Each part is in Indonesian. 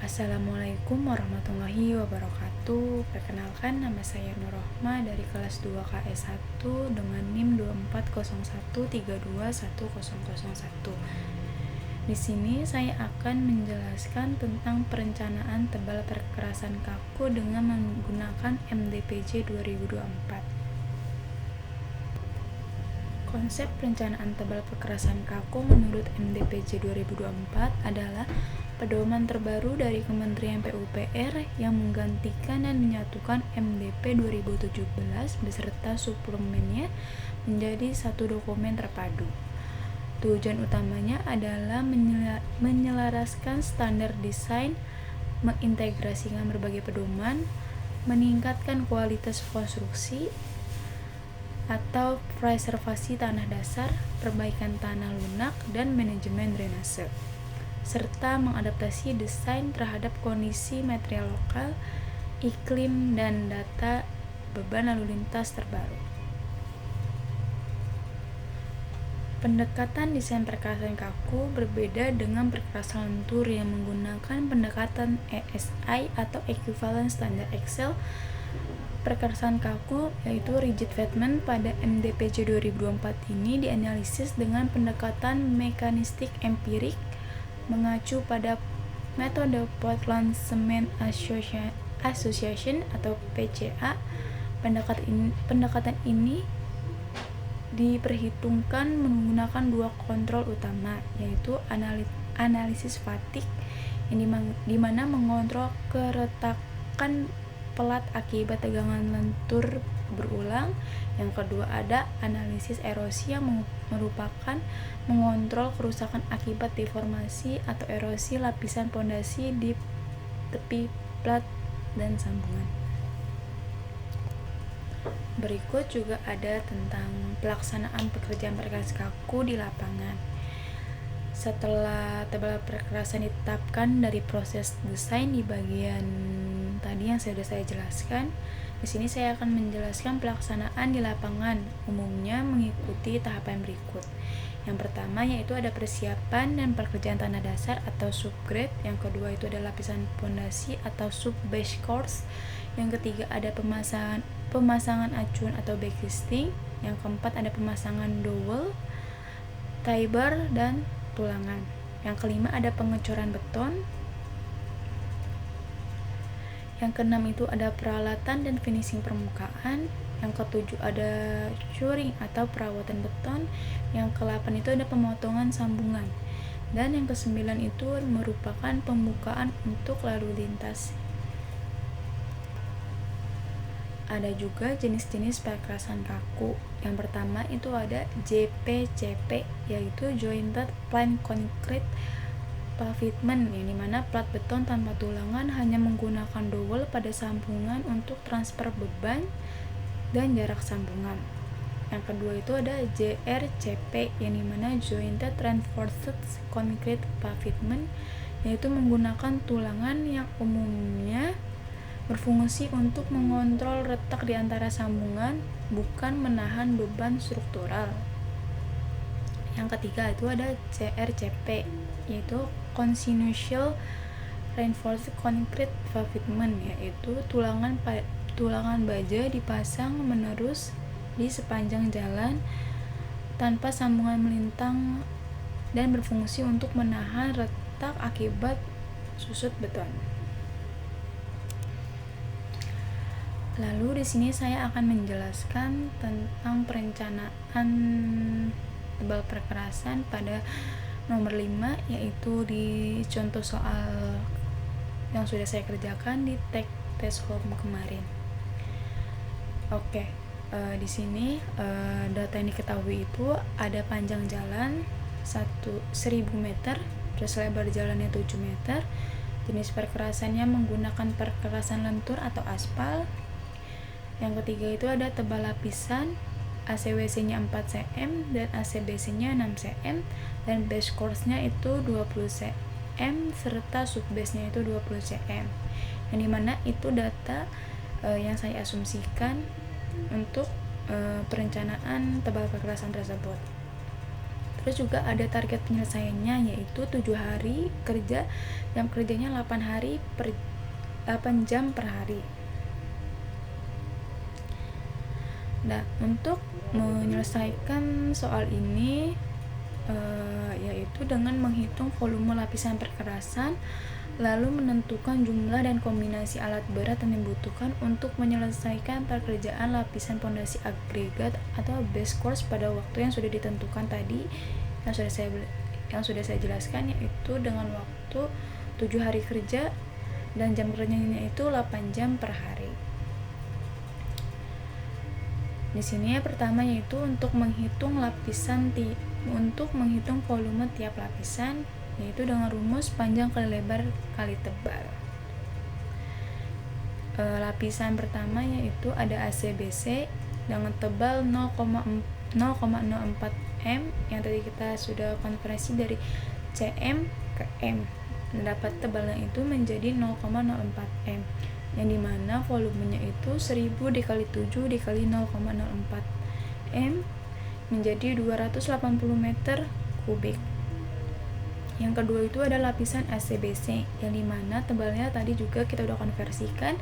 Assalamualaikum warahmatullahi wabarakatuh. Perkenalkan, nama saya Nur Rohma dari kelas 2 KS1 dengan NIM 2401321001. Di sini saya akan menjelaskan tentang perencanaan tebal perkerasan kaku dengan menggunakan MDPJ 2024. Konsep perencanaan tebal perkerasan kaku menurut MDPJ 2024 adalah pedoman terbaru dari Kementerian PUPR yang menggantikan dan menyatukan MDP 2017 beserta suplemennya menjadi satu dokumen terpadu. Tujuan utamanya adalah menyelaraskan standar desain, mengintegrasikan berbagai pedoman, meningkatkan kualitas konstruksi atau preservasi tanah dasar, perbaikan tanah lunak, dan manajemen drainase, serta mengadaptasi desain terhadap kondisi material lokal, iklim, dan data beban lalu lintas terbaru. Pendekatan desain perkerasan kaku berbeda dengan perkerasan lentur yang menggunakan pendekatan ESI atau Equivalent Standard Excel. Perkerasan kaku yaitu rigid flatment pada MDPJ 2024 ini dianalisis dengan pendekatan mekanistik empirik mengacu pada metode Portland Cement Association atau PCA. Pendekatan ini diperhitungkan menggunakan dua kontrol utama, yaitu analisis fatigue yang dimana mengontrol keretakan pelat akibat tegangan lentur berulang. Yang kedua ada analisis erosi yang merupakan mengontrol kerusakan akibat deformasi atau erosi lapisan pondasi di tepi plat dan sambungan. Berikut juga ada tentang pelaksanaan pekerjaan perkerasan kaku di lapangan. Setelah tebal perkerasan ditetapkan dari proses desain di bagian tadi yang sudah saya jelaskan, di sini saya akan menjelaskan pelaksanaan di lapangan umumnya mengikuti tahapan berikut. Yang pertama yaitu ada persiapan dan pekerjaan tanah dasar atau subgrade. Yang kedua itu ada lapisan pondasi atau sub-base course. Yang ketiga ada pemasangan acuan atau backlisting. Yang keempat ada pemasangan dowel, tie bar, dan tulangan. Yang kelima ada pengecoran beton. Yang keenam itu ada peralatan dan finishing permukaan. Yang ketujuh ada curing atau perawatan beton. Yang ke-8 itu ada pemotongan sambungan. Dan yang ke-9 itu merupakan pembukaan untuk lalu lintas. Ada juga jenis-jenis perkerasan kaku. Yang pertama itu ada JPCP, yaitu Jointed Plain Concrete Pavement, yang dimana plat beton tanpa tulangan hanya menggunakan dowel pada sambungan untuk transfer beban dan jarak sambungan. Yang kedua itu ada JRCP, yang dimana Jointed Reinforced Concrete Pavement, yaitu menggunakan tulangan yang umumnya berfungsi untuk mengontrol retak di antara sambungan, bukan menahan beban struktural. Yang ketiga itu ada CRCP, yaitu Continuous Reinforced Concrete Pavement, yaitu tulangan baja dipasang menerus di sepanjang jalan tanpa sambungan melintang dan berfungsi untuk menahan retak akibat susut beton. Lalu di sini saya akan menjelaskan tentang perencanaan tebal perkerasan pada nomor 5, yaitu di contoh soal yang sudah saya kerjakan di test home kemarin. Di sini data yang diketahui itu ada panjang jalan 1000 meter, terus lebar jalannya 7 meter. Jenis perkerasannya menggunakan perkerasan lentur atau aspal. Yang ketiga itu ada tebal lapisan, ACWC-nya 4 cm dan ACBC-nya 6 cm, dan base course-nya itu 20 cm serta subbase-nya itu 20 cm. Yang dimana itu data yang saya asumsikan untuk perencanaan tebal perkerasan tersebut. Terus juga ada target penyelesaiannya, yaitu 7 hari kerja, jam kerjanya 8 jam per hari. Nah, untuk menyelesaikan soal ini yaitu dengan menghitung volume lapisan perkerasan, lalu menentukan jumlah dan kombinasi alat berat yang dibutuhkan untuk menyelesaikan pekerjaan lapisan pondasi agregat atau base course pada waktu yang sudah ditentukan tadi, yang sudah saya jelaskan, yaitu dengan waktu 7 hari kerja dan jam kerjanya itu 8 jam per hari. Di sini pertama yaitu untuk menghitung volume tiap lapisan, yaitu dengan rumus panjang kali lebar kali tebal. Lapisan pertama yaitu ada ACBC dengan tebal 0,04 m, yang tadi kita sudah konversi dari cm ke m. Dapat tebalnya itu menjadi 0,04 m, yang dimana volumenya itu 1000 dikali 7 dikali 0,04 m menjadi 280 meter kubik. Yang kedua itu ada lapisan ACBC, yang dimana tebalnya tadi juga kita udah konversikan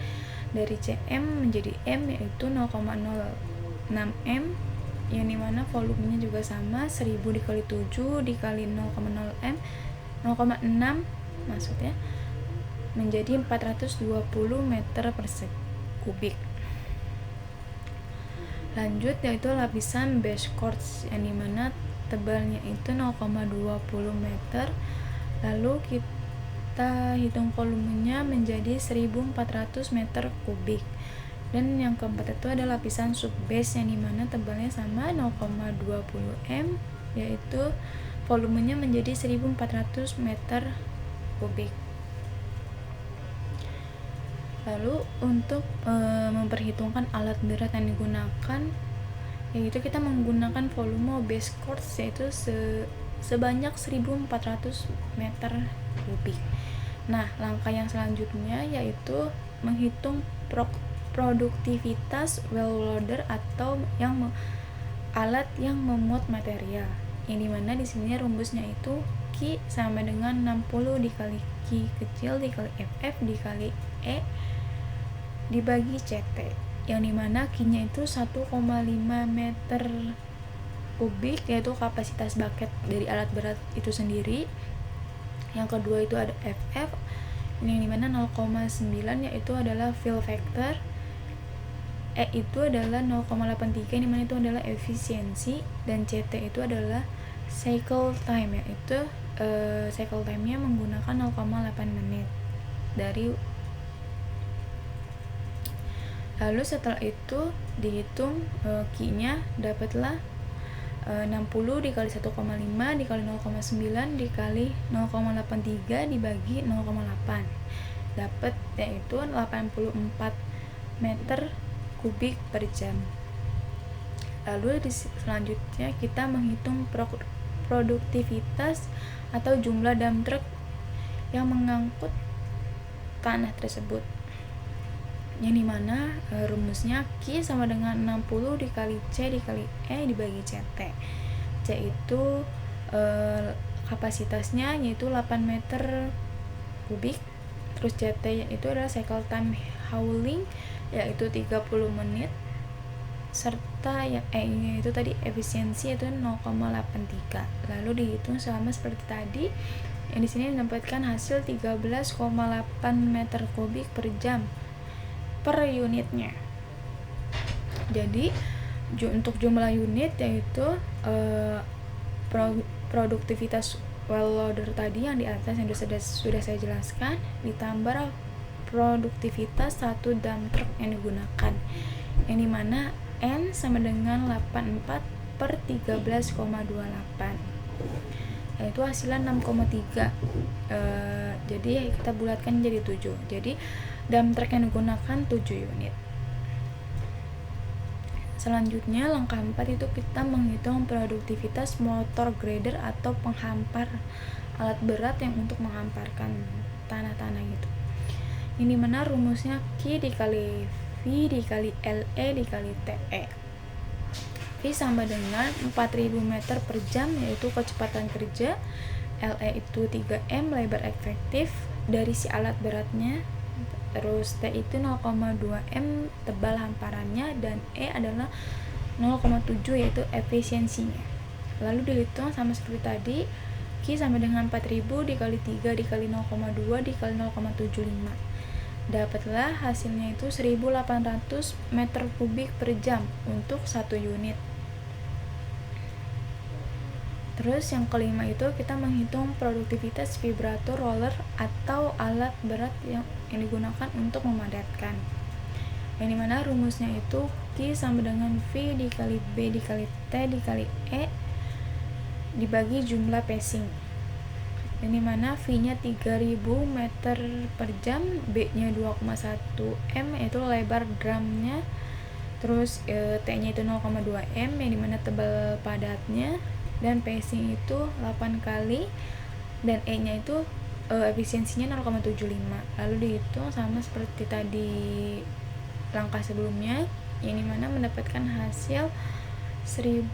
dari cm menjadi m, yaitu 0,06 m, yang dimana volumenya juga sama, 1000 dikali 7 dikali 0,6 maksudnya menjadi 420 meter per kubik. Lanjut yaitu lapisan base course, yang dimana tebalnya itu 0,20 meter, lalu kita hitung volumenya menjadi 1400 meter kubik. Dan yang keempat itu ada lapisan subbase, yang dimana tebalnya sama 0,20 m, yaitu volumenya menjadi 1400 meter kubik. Lalu untuk memperhitungkan alat berat yang digunakan, yaitu kita menggunakan volume base course, yaitu sebanyak 1400 meter kubik. Nah, langkah yang selanjutnya yaitu menghitung produktivitas well loader atau alat yang memuat material, yang dimana di sini rumusnya itu Q sama dengan 60 dikali Q kecil dikali FF dikali E dibagi CT, yang dimana Q-nya itu 1,5 meter kubik, yaitu kapasitas bucket dari alat berat itu sendiri. Yang kedua itu ada FF, yang dimana 0,9, yaitu adalah fill factor. E itu adalah 0,83, yang dimana itu adalah efisiensi, dan CT itu adalah cycle time, yaitu cycle time-nya menggunakan 0,8 menit dari. Lalu setelah itu dihitung Q-nya, dapatlah 60 dikali 1,5 dikali 0,9 dikali 0,83 dibagi 0,8, dapat yaitu 84 meter kubik per jam. Lalu selanjutnya kita menghitung produktivitas atau jumlah dump truck yang mengangkut tanah tersebut, yang dimana rumusnya Q sama dengan 60 dikali C dikali E dibagi CT. C itu kapasitasnya yaitu 8 meter kubik, terus CT itu adalah cycle time hauling yaitu 30 menit, serta yang E nya itu tadi efisiensi itu 0,83. Lalu dihitung sama seperti tadi, yang di sini mendapatkan hasil 13,8 meter kubik per jam per unitnya. Jadi untuk jumlah unit yaitu produktivitas well loader tadi yang di atas yang sudah saya jelaskan, ditambah produktivitas satu dump truck yang digunakan, yang dimana N sama dengan 84 per 13,28, yaitu hasilnya 6,3. Jadi kita bulatkan jadi 7. Jadi dump truck yang digunakan 7 unit. Selanjutnya langkah 4 itu kita menghitung produktivitas motor grader atau penghampar, alat berat yang untuk menghamparkan tanah-tanah gitu. Ini mana rumusnya Q dikali V dikali LE dikali TE. V sama dengan 4000 meter per jam yaitu kecepatan kerja, LE itu 3M lebar efektif dari si alat beratnya, terus T itu 0,2 M tebal hamparannya, dan E adalah 0,7 yaitu efisiensinya. Lalu dihitung sama seperti tadi, Q sama dengan 4000 dikali 3 dikali 0,2 dikali 0,75. Dapatlah hasilnya itu 1800 meter kubik per jam untuk 1 unit. Terus yang kelima itu kita menghitung produktivitas vibrator roller atau alat berat yang digunakan untuk memadatkan. Yang dimana rumusnya itu Q sama dengan V dikali B dikali T dikali E dibagi jumlah passing. Yang dimana V-nya 3000 meter per jam, B-nya 2,1 M yaitu lebar drumnya, terus T-nya itu 0,2 M yang dimana tebal padatnya, dan passing itu 8 kali, dan E-nya itu efisiensinya 0,75. Lalu dihitung sama seperti tadi langkah sebelumnya, yang dimana mendapatkan hasil 118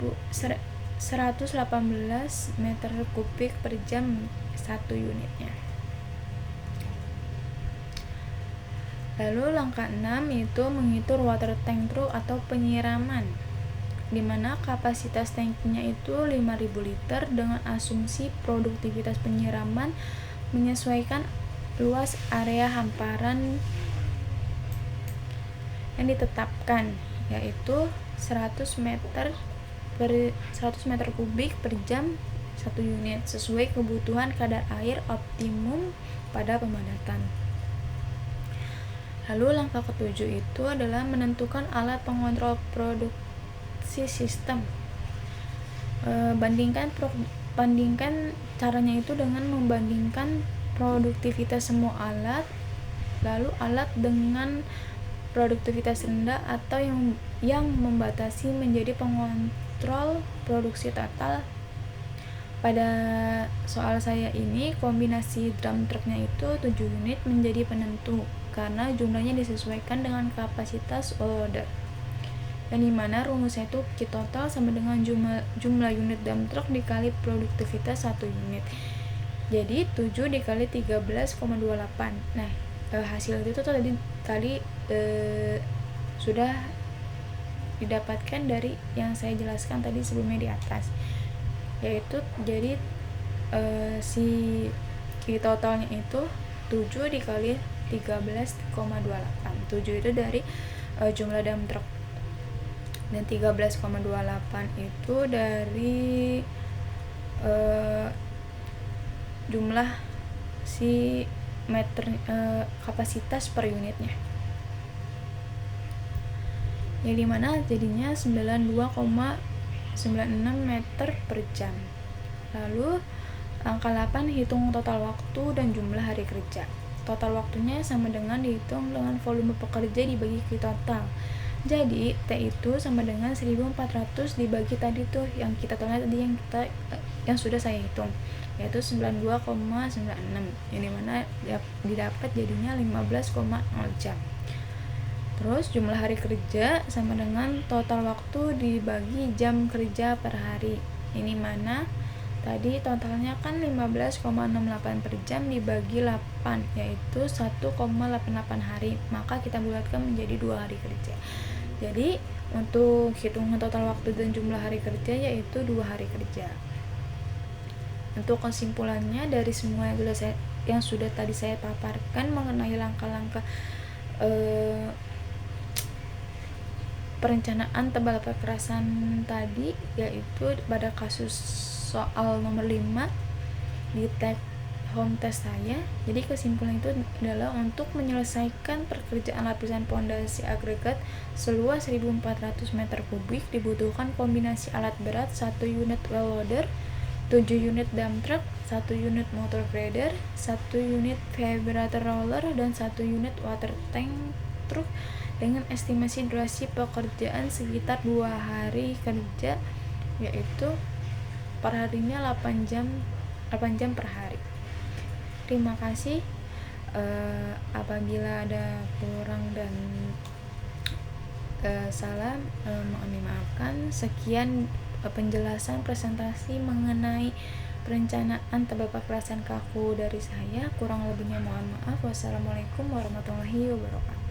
meter kubik per jam 1 unitnya. Lalu langkah 6 itu menghitung water tank truk atau penyiraman, di mana kapasitas tanknya itu 5000 liter dengan asumsi produktivitas penyiraman menyesuaikan luas area hamparan yang ditetapkan, yaitu 100 meter kubik per jam 1 unit sesuai kebutuhan kadar air optimum pada pemadatan. Lalu langkah ketujuh itu adalah menentukan alat pengontrol produksi sistem. Bandingkan caranya itu dengan membandingkan produktivitas semua alat, lalu alat dengan produktivitas rendah atau yang membatasi menjadi pengontrol produksi total. Pada soal saya ini kombinasi drum truknya itu 7 unit menjadi penentu karena jumlahnya disesuaikan dengan kapasitas loader, yang dimana rumusnya itu Q total sama dengan jumlah unit drum truk dikali produktivitas 1 unit. Jadi 7 dikali 13,28. Nah, hasil itu tadi sudah didapatkan dari yang saya jelaskan tadi sebelumnya di atas, yaitu jadi si Q totalnya itu 7 dikali 13,28. 7 itu dari jumlah dam truk, dan 13,28 itu dari jumlah si meter kapasitas per unitnya, yang dimana jadinya 92,96 meter per jam. Lalu angka 8 hitung total waktu dan jumlah hari kerja. Total waktunya sama dengan dihitung dengan volume pekerja dibagi Q total. Jadi T itu sama dengan 1400 dibagi tadi tuh yang kita tolak tadi yang sudah saya hitung, yaitu 92,96, yang dimana didapat jadinya 15,0 jam. Terus jumlah hari kerja sama dengan total waktu dibagi jam kerja per hari. Ini mana tadi totalnya kan 15,68 per jam dibagi 8, yaitu 1,88 hari. Maka kita bulatkan menjadi 2 hari kerja. Jadi untuk hitungan total waktu dan jumlah hari kerja yaitu 2 hari kerja. Untuk kesimpulannya dari semua yang sudah tadi saya paparkan mengenai langkah-langkah perencanaan tebal kekerasan tadi, yaitu pada kasus soal nomor 5 di take home test saya. Jadi kesimpulan itu adalah untuk menyelesaikan pekerjaan lapisan pondasi agregat seluas 1400 meter kubik dibutuhkan kombinasi alat berat 1 unit well loader, 7 unit dump truck, 1 unit motor grader, 1 unit vibrator roller, dan 1 unit water tank truk dengan estimasi durasi pekerjaan sekitar 2 hari kerja, yaitu perharinya 8 jam per hari. Terima kasih. Apabila ada kurang dan salah, mohon dimaafkan. Sekian penjelasan presentasi mengenai perencanaan tebak pakrasan kaku dari saya. Kurang lebihnya mohon maaf. Wassalamualaikum warahmatullahi wabarakatuh.